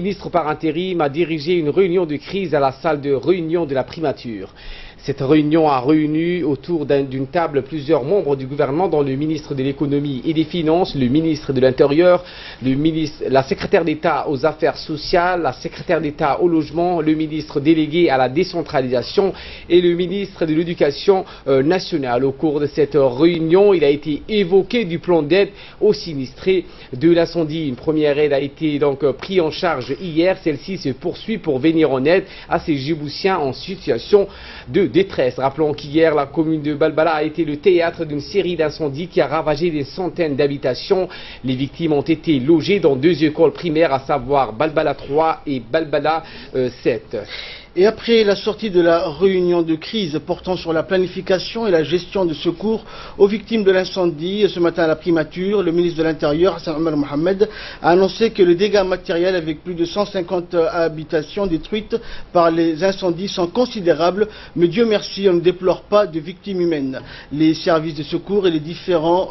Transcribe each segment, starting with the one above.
Le ministre par intérim a dirigé une réunion de crise à la salle de réunion de la primature. Cette réunion a réuni autour d'une table plusieurs membres du gouvernement, dont le ministre de l'économie et des finances, le ministre de l'Intérieur, la secrétaire d'État aux affaires sociales, la secrétaire d'État au logement, le ministre délégué à la décentralisation et le ministre de l'Éducation nationale. Au cours de cette réunion, il a été évoqué du plan d'aide aux sinistrés de l'incendie. Une première aide a été donc prise en charge hier. Celle-ci se poursuit pour venir en aide à ces Djiboutiens en situation de détresse. Rappelons qu'hier, la commune de Balbala a été le théâtre d'une série d'incendies qui a ravagé des centaines d'habitations. Les victimes ont été logées dans deux écoles primaires, à savoir Balbala 3 et Balbala 7. Et après la sortie de la réunion de crise portant sur la planification et la gestion de secours aux victimes de l'incendie, ce matin à la primature, le ministre de l'Intérieur, Hassan Omar Mohamed, a annoncé que les dégâts matériels avec plus de 150 habitations détruites par les incendies sont considérables, mais Dieu merci, on ne déplore pas de victimes humaines. Les services de secours et les différents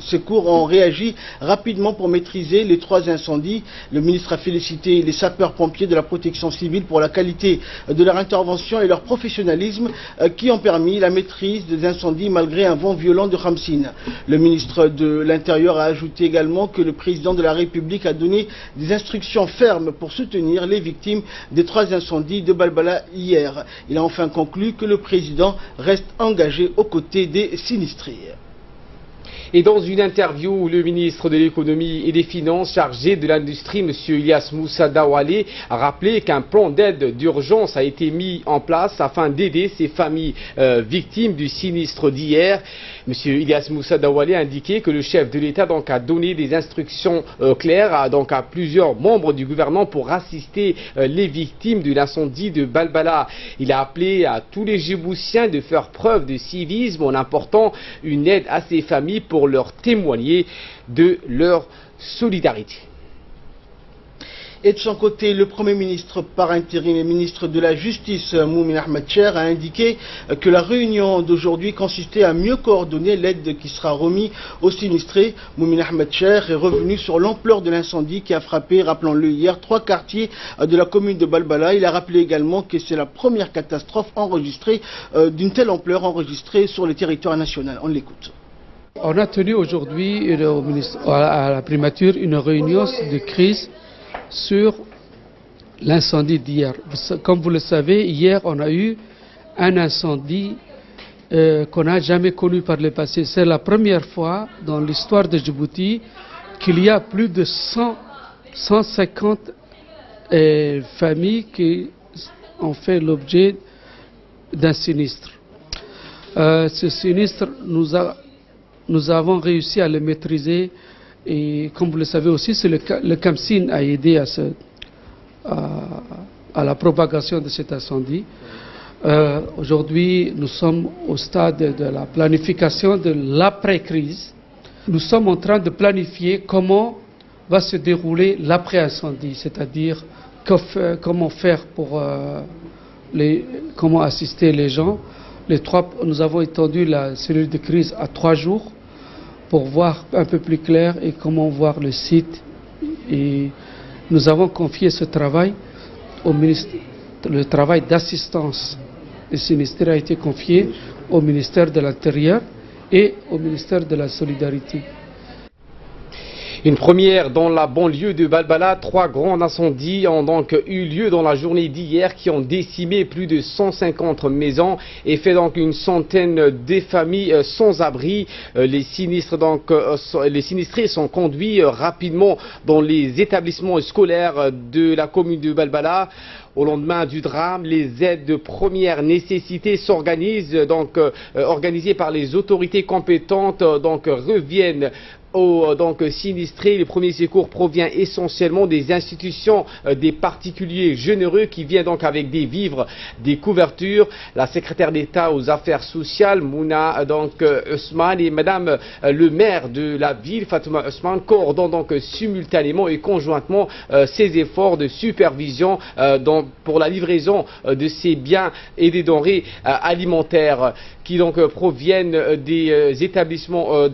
secours ont réagi rapidement pour maîtriser les trois incendies. Le ministre a félicité les sapeurs-pompiers de la protection civile pour la qualité de leur intervention et leur professionnalisme qui ont permis la maîtrise des incendies malgré un vent violent de Khamsin. Le ministre de l'Intérieur a ajouté également que le président de la République a donné des instructions fermes pour soutenir les victimes des trois incendies de Balbala hier. Il a enfin conclu que le président reste engagé aux côtés des sinistrés. Et dans une interview, le ministre de l'économie et des finances chargé de l'industrie, M. Ilyas Moussa Dawale, a rappelé qu'un plan d'aide d'urgence a été mis en place afin d'aider ces familles victimes du sinistre d'hier. M. Ilyas Moussa Dawale a indiqué que le chef de l'État a donné des instructions claires à plusieurs membres du gouvernement pour assister les victimes de l'incendie de Balbala. Il a appelé à tous les Djiboutiens de faire preuve de civisme en apportant une aide à ces familles pour leur témoigner de leur solidarité. Et de son côté, le Premier ministre par intérim et ministre de la Justice, Moumin Ahmed Cher, a indiqué que la réunion d'aujourd'hui consistait à mieux coordonner l'aide qui sera remise aux sinistrés. Moumin Ahmed Cher est revenu sur l'ampleur de l'incendie qui a frappé, rappelons-le hier, 3 quartiers de la commune de Balbala. Il a rappelé également que c'est la première catastrophe enregistrée d'une telle ampleur enregistrée sur le territoire national. On l'écoute. On a tenu aujourd'hui à la primature une réunion de crise sur l'incendie d'hier. Comme vous le savez, hier on a eu un incendie qu'on n'a jamais connu par le passé. C'est la première fois dans l'histoire de Djibouti qu'il y a plus de 150 familles qui ont fait l'objet d'un sinistre. Ce sinistre nous avons réussi à le maîtriser et comme vous le savez aussi, le Khamsin a aidé à la propagation de cet incendie. Aujourd'hui, nous sommes au stade de la planification de l'après-crise. Nous sommes en train de planifier comment va se dérouler l'après-incendie, c'est-à-dire comment faire pour comment assister les gens. Nous avons étendu la cellule de crise à 3 jours pour voir un peu plus clair et comment voir le site. Et nous avons confié ce travail au ministère. Le travail d'assistance des sinistrés a été confié au ministère de l'Intérieur et au ministère de la Solidarité. Une première dans la banlieue de Balbala. 3 grands incendies ont donc eu lieu dans la journée d'hier qui ont décimé plus de 150 maisons et fait donc une centaine de familles sans abri. Les sinistrés sont conduits rapidement dans les établissements scolaires de la commune de Balbala. Au lendemain du drame, les aides de première nécessité s'organisent, organisées par les autorités compétentes, reviennent aux sinistrés. Le premier secours provient essentiellement des institutions, des particuliers généreux qui viennent donc avec des vivres, des couvertures. La secrétaire d'État aux affaires sociales, Mouna Ousmane, et Madame le maire de la ville, Fatouma Ousmane, coordonnent simultanément et conjointement ces efforts de supervision pour la livraison de ces biens et des denrées alimentaires qui proviennent des établissements,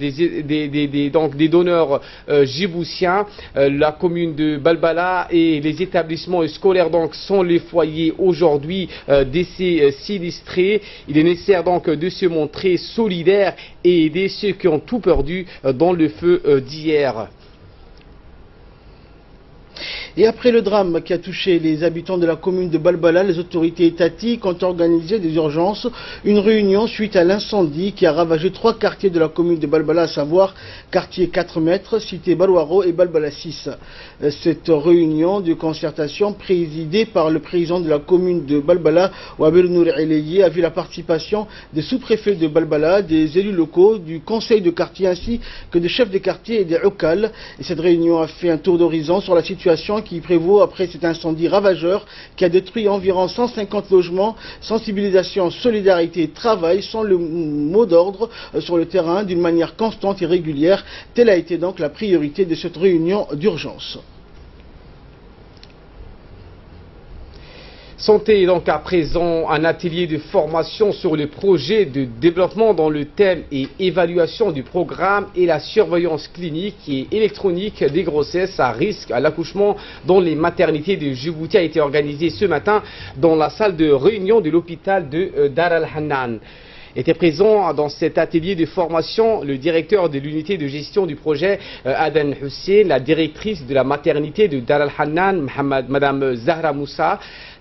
donc des donneurs djiboutiens. La commune de Balbala et les établissements scolaires donc sont les foyers aujourd'hui de ces sinistrés. Il est nécessaire donc de se montrer solidaire et aider ceux qui ont tout perdu dans le feu d'hier. Et après le drame qui a touché les habitants de la commune de Balbala, les autorités étatiques ont organisé des urgences, une réunion suite à l'incendie qui a ravagé 3 quartiers de la commune de Balbala, à savoir quartier 4 mètres, cité Balouaro et Balbala 6. Cette réunion de concertation présidée par le président de la commune de Balbala, Waber Nour Eleye, a vu la participation des sous-préfets de Balbala, des élus locaux, du conseil de quartier ainsi que des chefs de quartier et des OCAL. Et cette réunion a fait un tour d'horizon sur la situation qui prévaut après cet incendie ravageur qui a détruit environ 150 logements. Sensibilisation, solidarité, travail sont le mot d'ordre sur le terrain d'une manière constante et régulière. Telle a été donc la priorité de cette réunion d'urgence. Santé donc à présent un atelier de formation sur le projet de développement dans le thème et évaluation du programme et la surveillance clinique et électronique des grossesses à risque à l'accouchement dans les maternités de Djibouti a été organisé ce matin dans la salle de réunion de l'hôpital de Dar al-Hannan. Était présent dans cet atelier de formation le directeur de l'unité de gestion du projet Adan Hussein, la directrice de la maternité de Dar al-Hannan, Madame Zahra Moussa.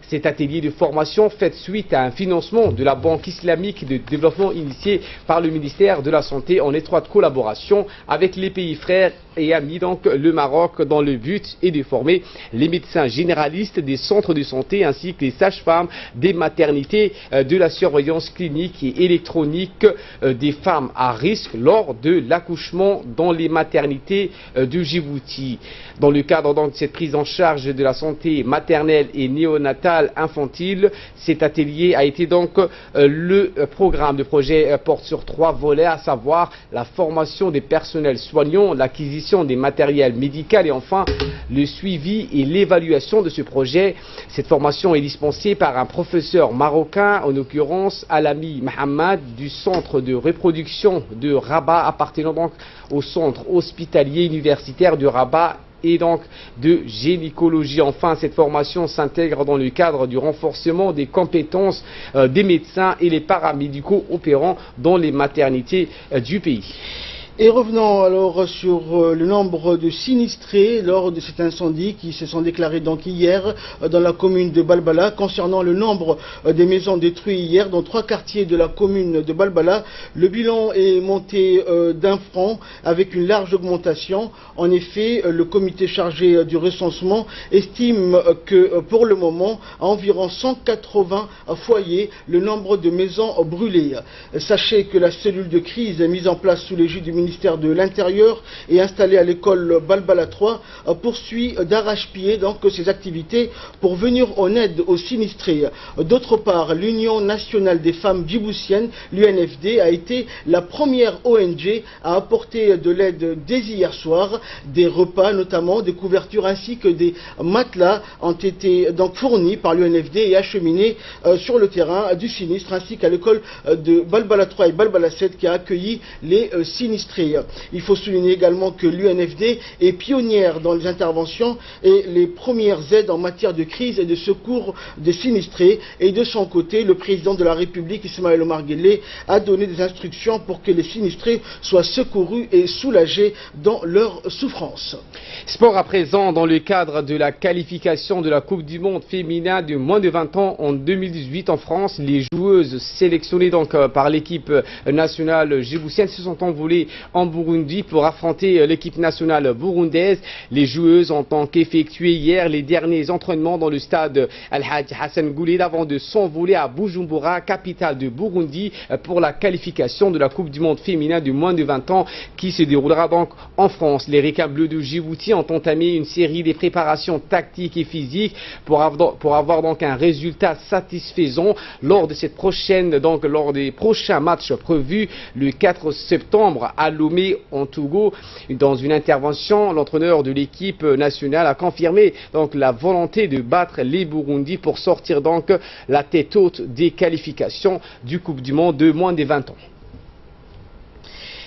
Cet atelier de formation fait suite à un financement de la Banque islamique de développement initié par le ministère de la Santé en étroite collaboration avec les pays frères et amis, donc le Maroc, dans le but est de former les médecins généralistes des centres de santé ainsi que les sages-femmes des maternités de la surveillance clinique et électronique des femmes à risque lors de l'accouchement dans les maternités de Djibouti. Dans le cadre donc de cette prise en charge de la santé maternelle et néonatale infantile, cet atelier a été donc le programme de projet porte sur 3 volets, à savoir la formation des personnels soignants, l'acquisition des matériels médicaux et enfin le suivi et l'évaluation de ce projet. Cette formation est dispensée par un professeur marocain, en l'occurrence Alami Mohamed du centre de reproduction de Rabat, appartenant donc au centre hospitalier universitaire de Rabat et donc de gynécologie. Enfin, cette formation s'intègre dans le cadre du renforcement des compétences des médecins et les paramédicaux opérant dans les maternités du pays. Et revenons alors sur le nombre de sinistrés lors de cet incendie qui se sont déclarés donc hier dans la commune de Balbala. Concernant le nombre des maisons détruites hier dans 3 quartiers de la commune de Balbala, le bilan est monté d'1 franc avec une large augmentation. En effet, le comité chargé du recensement estime que pour le moment, à environ 180 foyers, le nombre de maisons brûlées. Sachez que la cellule de crise mise en place sous l'égide du ministère de l'Intérieur et installée à l'école Balbala 3 poursuit d'arrache-pied donc ses activités pour venir en aide aux sinistrés. D'autre part, l'Union nationale des femmes djiboutiennes, l'UNFD, a été la première ONG à apporter de l'aide dès hier soir. Des repas, notamment des couvertures ainsi que des matelas ont été donc fournis par l'UNFD et acheminés sur le terrain du sinistre ainsi qu'à l'école de Balbala 3 et Balbala 7 qui a accueilli les sinistrés. Il faut souligner également que l'UNFD est pionnière dans les interventions et les premières aides en matière de crise et de secours des sinistrés. Et de son côté, le président de la République, Ismaël Omar Guelleh, a donné des instructions pour que les sinistrés soient secourus et soulagés dans leur souffrance. Sport à présent, dans le cadre de la qualification de la Coupe du Monde féminin de moins de 20 ans en 2018 en France, les joueuses sélectionnées donc par l'équipe nationale djiboutienne se sont envolées en Burundi pour affronter l'équipe nationale burundaise. Les joueuses ont donc effectué hier les derniers entraînements dans le stade Al-Hajj Hassan Goulet avant de s'envoler à Bujumbura, capitale de Burundi, pour la qualification de la Coupe du Monde féminin de moins de 20 ans qui se déroulera donc en France. Les Requins bleus de Djibouti ont entamé une série de préparations tactiques et physiques pour avoir donc un résultat satisfaisant lors de cette prochaine, donc lors des prochains matchs prévus le 4 septembre à Lomé en Togo. Dans une intervention, l'entraîneur de l'équipe nationale a confirmé donc la volonté de battre les Burundis pour sortir donc la tête haute des qualifications du Coupe du Monde de moins de 20 ans.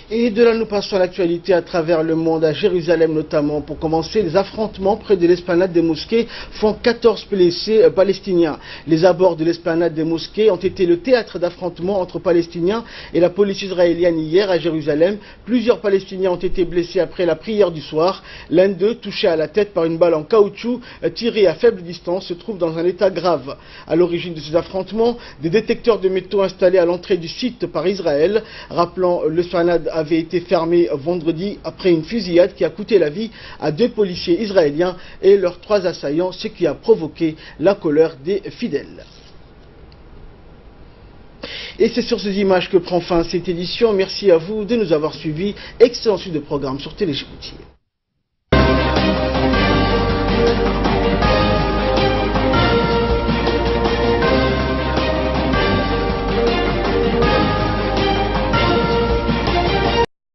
Et de là, nous passons à l'actualité à travers le monde, à Jérusalem notamment. Pour commencer, les affrontements près de l'esplanade des mosquées font 14 blessés palestiniens. Les abords de l'esplanade des mosquées ont été le théâtre d'affrontements entre Palestiniens et la police israélienne hier à Jérusalem. Plusieurs Palestiniens ont été blessés après la prière du soir. L'un d'eux, touché à la tête par une balle en caoutchouc tirée à faible distance, se trouve dans un état grave. À l'origine de ces affrontements, des détecteurs de métaux installés à l'entrée du site par Israël. Rappelant, l'esplanade avait été fermé vendredi après une fusillade qui a coûté la vie à 2 policiers israéliens et leurs 3 assaillants, ce qui a provoqué la colère des fidèles. Et c'est sur ces images que prend fin cette édition. Merci à vous de nous avoir suivis. Excellent suite de programme sur Télé Djibouti.